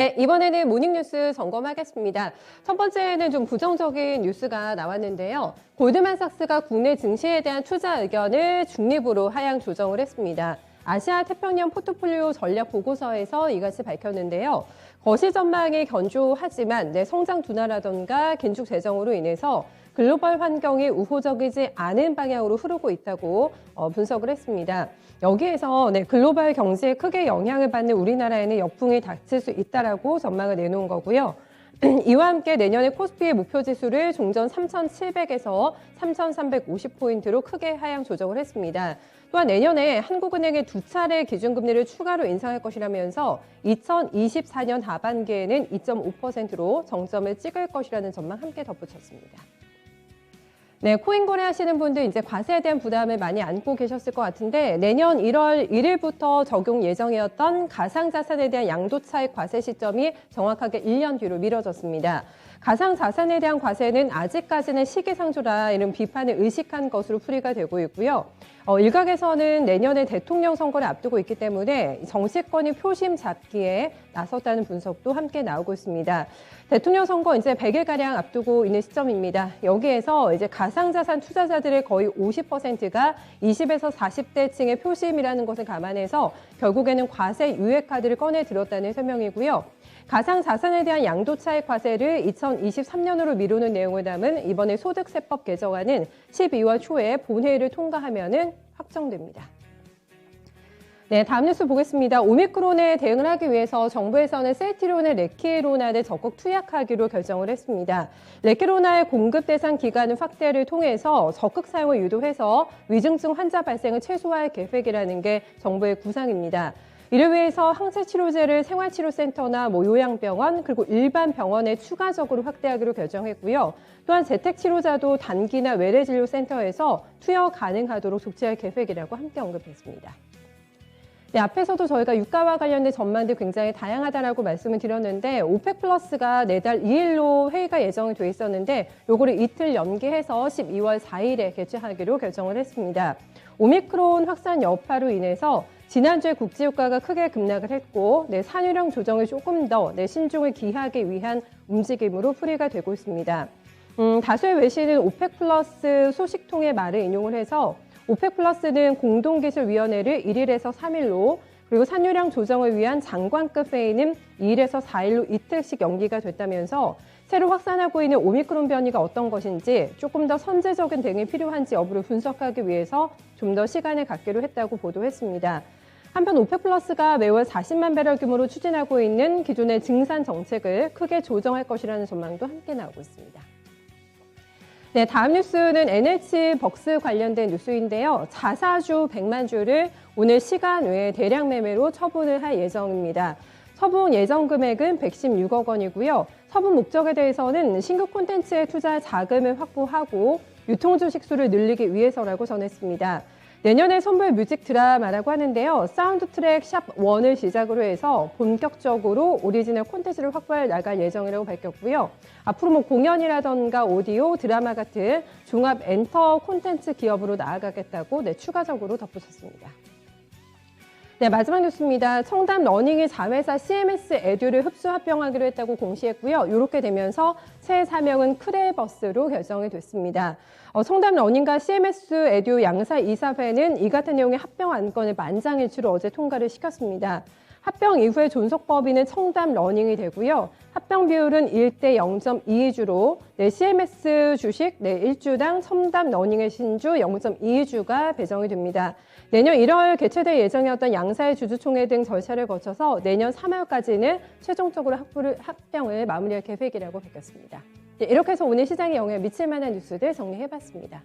네, 이번에는 모닝뉴스 점검하겠습니다. 첫 번째는 좀 부정적인 뉴스가 나왔는데요. 골드만삭스가 국내 증시에 대한 투자 의견을 중립으로 하향 조정을 했습니다. 아시아 태평양 포트폴리오 전략 보고서에서 이같이 밝혔는데요. 거시 전망이 견조하지만 성장 둔화라던가 긴축 재정으로 인해서 글로벌 환경이 우호적이지 않은 방향으로 흐르고 있다고 분석을 했습니다. 여기에서 글로벌 경제에 크게 영향을 받는 우리나라에는 역풍이 닥칠 수 있다라고 전망을 내놓은 거고요. 이와 함께 내년에 코스피의 목표 지수를 종전 3,700에서 3,350포인트로 크게 하향 조정을 했습니다. 또한 내년에 한국은행이 2차례 기준금리를 추가로 인상할 것이라면서 2024년 하반기에는 2.5%로 정점을 찍을 것이라는 전망 함께 덧붙였습니다. 네, 코인 거래하시는 분들 이제 과세에 대한 부담을 많이 안고 계셨을 것 같은데 내년 1월 1일부터 적용 예정이었던 가상자산에 대한 양도차익 과세 시점이 정확하게 1년 뒤로 미뤄졌습니다. 가상자산에 대한 과세는 아직까지는 시기상조라 이런 비판을 의식한 것으로 풀이가 되고 있고요. 일각에서는 내년에 대통령 선거를 앞두고 있기 때문에 정치권이 표심 잡기에 나섰다는 분석도 함께 나오고 있습니다. 대통령 선거 이제 100일가량 앞두고 있는 시점입니다. 여기에서 이제 가상자산 투자자들의 거의 50%가 20에서 40대층의 표심이라는 것을 감안해서 결국에는 과세 유예 카드를 꺼내 들었다는 설명이고요. 가상자산에 대한 양도차익 과세를 2023년으로 미루는 내용을 담은 이번에 소득세법 개정안은 12월 초에 본회의를 통과하면은 확정됩니다. 네, 다음 뉴스 보겠습니다. 오미크론에 대응을 하기 위해서 정부에서는 셀티론의 레키로나를 적극 투약하기로 결정을 했습니다. 레키로나의 공급 대상 기간을 확대를 통해서 적극 사용을 유도해서 위중증 환자 발생을 최소화할 계획이라는 게 정부의 구상입니다. 이를 위해서 항체치료제를 생활치료센터나 요양병원 그리고 일반 병원에 추가적으로 확대하기로 결정했고요. 또한 재택치료자도 단기나 외래진료센터에서 투여 가능하도록 조치할 계획이라고 함께 언급했습니다. 네, 앞에서도 저희가 유가와 관련된 전망들 굉장히 다양하다라고 말씀을 드렸는데 오펙 플러스가 내달 2일로 회의가 예정이 돼 있었는데 요거를 이틀 연기해서 12월 4일에 개최하기로 결정을 했습니다. 오미크론 확산 여파로 인해서 지난주에 국제유가가 크게 급락을 했고 산유령 조정을 조금 더 신중을 기하기 위한 움직임으로 풀이가 되고 있습니다. 다수의 외신은 오펙 플러스 소식통의 말을 인용을 해서 오펙 플러스는 공동기술위원회를 1일에서 3일로 그리고 산유량 조정을 위한 장관급 회의는 2일에서 4일로 이틀씩 연기가 됐다면서 새로 확산하고 있는 오미크론 변이가 어떤 것인지 조금 더 선제적인 대응이 필요한지 여부를 분석하기 위해서 좀 더 시간을 갖기로 했다고 보도했습니다. 한편 오펙 플러스가 매월 40만 배럴 규모로 추진하고 있는 기존의 증산 정책을 크게 조정할 것이라는 전망도 함께 나오고 있습니다. 네, 다음 뉴스는 NH 벅스 관련된 뉴스인데요. 자사주 100만 주를 오늘 시간 외에 대량 매매로 처분을 할 예정입니다. 처분 예정 금액은 116억 원이고요. 처분 목적에 대해서는 신규 콘텐츠에 투자할 자금을 확보하고 유통 주식 수를 늘리기 위해서라고 전했습니다. 내년에 선보일 뮤직 드라마라고 하는데요. 사운드 트랙 샵1을 시작으로 해서 본격적으로 오리지널 콘텐츠를 확보해 나갈 예정이라고 밝혔고요. 앞으로 공연이라던가 오디오, 드라마 같은 종합 엔터 콘텐츠 기업으로 나아가겠다고 추가적으로 덧붙였습니다. 네, 마지막 뉴스입니다. 청담 러닝이 자회사 CMS 에듀를 흡수 합병하기로 했다고 공시했고요. 이렇게 되면서 새 사명은 크레버스로 결정이 됐습니다. 청담 러닝과 CMS 에듀 양사 이사회는 이 같은 내용의 합병 안건을 만장일치로 어제 통과를 시켰습니다. 합병 이후에 존속법인은 청담 러닝이 되고요. 합병 비율은 1대 0.22주로 CMS 주식 1주당 청담 러닝의 신주 0.22주가 배정이 됩니다. 내년 1월 개최될 예정이었던 양사의 주주총회 등 절차를 거쳐서 내년 3월까지는 최종적으로 합병을 마무리할 계획이라고 밝혔습니다. 이렇게 해서 오늘 시장에 영향을 미칠 만한 뉴스들 정리해봤습니다.